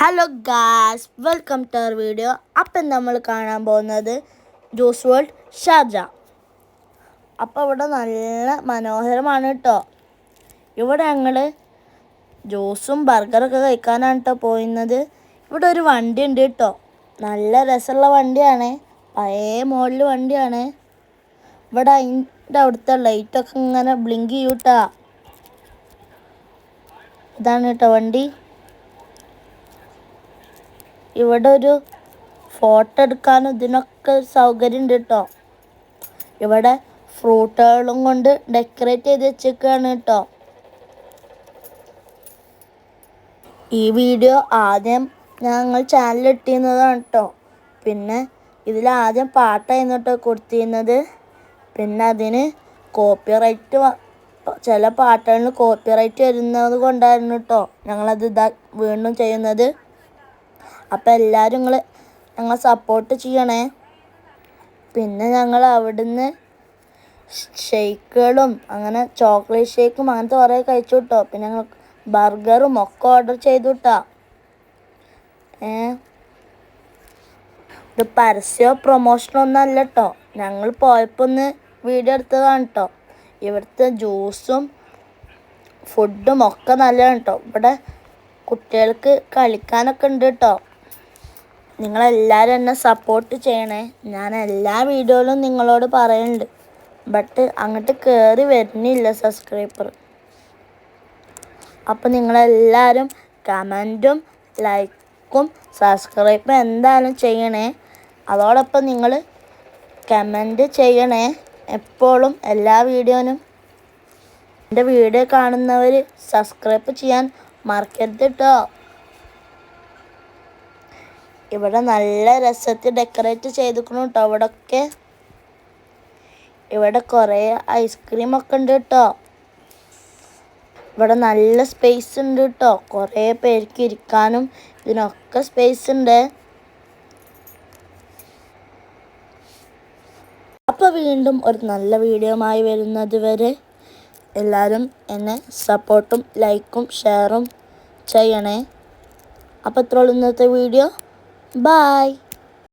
Hello guys, welcome to our video. അപ്പം നമ്മൾ കാണാൻ പോകുന്നത് ജ്യൂസ് വേൾഡ് ഷാർജ. അപ്പോൾ ഇവിടെ നല്ല മനോഹരമാണ് കേട്ടോ. ഇവിടെ ഞങ്ങൾ ജ്യൂസും ബർഗറൊക്കെ കഴിക്കാനാണ് കേട്ടോ പോയിരുന്നത്. ഇവിടെ ഒരു വണ്ടി ഉണ്ട് കേട്ടോ. നല്ല രസമുള്ള വണ്ടിയാണ്, പഴയ മോഡൽ വണ്ടിയാണ്. ഇവിടെ അതിൻ്റെ അവിടുത്തെ ലൈറ്റൊക്കെ ഇങ്ങനെ ബ്ലിങ്ക് ചെയ്യൂട്ടാ. ഇതാണ് കേട്ടോ വണ്ടി. ഇവിടെ ഒരു ഫോട്ടോ എടുക്കാനും ഇതിനൊക്കെ സൗകര്യം ഉണ്ട് കേട്ടോ. ഇവിടെ ഫ്രൂട്ടുകളും കൊണ്ട് ഡെക്കറേറ്റ് ചെയ്ത് വെച്ചേക്കാണ് കേട്ടോ. ഈ വീഡിയോ ആദ്യം ഞങ്ങൾ ചാനലിൽ ഇട്ടിരുന്നതാണ് കേട്ടോ. പിന്നെ ഇതിലാദ്യം പാട്ടായിരുന്നു കേട്ടോ കൊടുത്തിരുന്നത്. പിന്നെ അതിന് കോപ്പിറൈറ്റ്, ചില പാട്ടുകളിന് കോപ്പിറൈറ്റ് വരുന്നത് കൊണ്ടായിരുന്നു കേട്ടോ ഞങ്ങളത് വീണ്ടും ചെയ്യുന്നത്. അപ്പം എല്ലാവരും ഞങ്ങളെ സപ്പോർട്ട് ചെയ്യണേ. പിന്നെ ഞങ്ങൾ അവിടുന്ന് ഷേക്കുകളും അങ്ങനെ ചോക്ലേറ്റ് ഷേക്കും അങ്ങനത്തെ കുറേ കഴിച്ചു കേട്ടോ. പിന്നെ ഞങ്ങൾ ബർഗറും ഒക്കെ ഓർഡർ ചെയ്തു കേട്ടോ. ഇത് പരസ്യമോ പ്രൊമോഷനോ ഒന്നും അല്ല കേട്ടോ. ഞങ്ങൾ പോയപ്പോൾ ഒന്ന് വീഡിയോ എടുത്തതാണ് കേട്ടോ. ഇവിടുത്തെ ജ്യൂസും ഫുഡും ഒക്കെ നല്ലതാണ് കേട്ടോ. ഇവിടെ കുട്ടികൾക്ക് കളിക്കാനൊക്കെ ഉണ്ട് കേട്ടോ. നിങ്ങളെല്ലാവരും എന്നെ സപ്പോർട്ട് ചെയ്യണേ. ഞാൻ എല്ലാ വീഡിയോയിലും നിങ്ങളോട് പറയുന്നുണ്ട്, ബട്ട് അങ്ങോട്ട് കയറി വരുന്നില്ല സബ്സ്ക്രൈബർ. അപ്പോൾ നിങ്ങളെല്ലാവരും കമൻറ്റും ലൈക്കും സബ്സ്ക്രൈബും എന്തായാലും ചെയ്യണേ. അതോടൊപ്പം നിങ്ങൾ കമൻറ്റ് ചെയ്യണേ എപ്പോഴും, എല്ലാ വീഡിയോനും. എൻ്റെ വീഡിയോ കാണുന്നവർ സബ്സ്ക്രൈബ് ചെയ്യാൻ മറക്കരുത് കേട്ടോ. ഇവിടെ നല്ല രസത്തിൽ ഡെക്കറേറ്റ് ചെയ്തിരിക്കുന്നു കേട്ടോ. ഇവിടെയൊക്കെ ഇവിടെ കുറേ ഐസ്ക്രീമൊക്കെ ഉണ്ട് കേട്ടോ. ഇവിടെ നല്ല സ്പേസ് ഉണ്ട് കേട്ടോ. കുറേ പേർക്ക് ഇരിക്കാനും ഇതിനൊക്കെ സ്പേസ് ഉണ്ട്. അപ്പോൾ വീണ്ടും ഒരു നല്ല വീഡിയോയുമായി വരുന്നത് വരെ എല്ലാവരും എന്നെ സപ്പോർട്ടും ലൈക്കും ഷെയറും ചെയ്യണേ. അപ്പോൾ ഇത്രയുള്ളൂ ഇന്നത്തെ വീഡിയോ. Bye.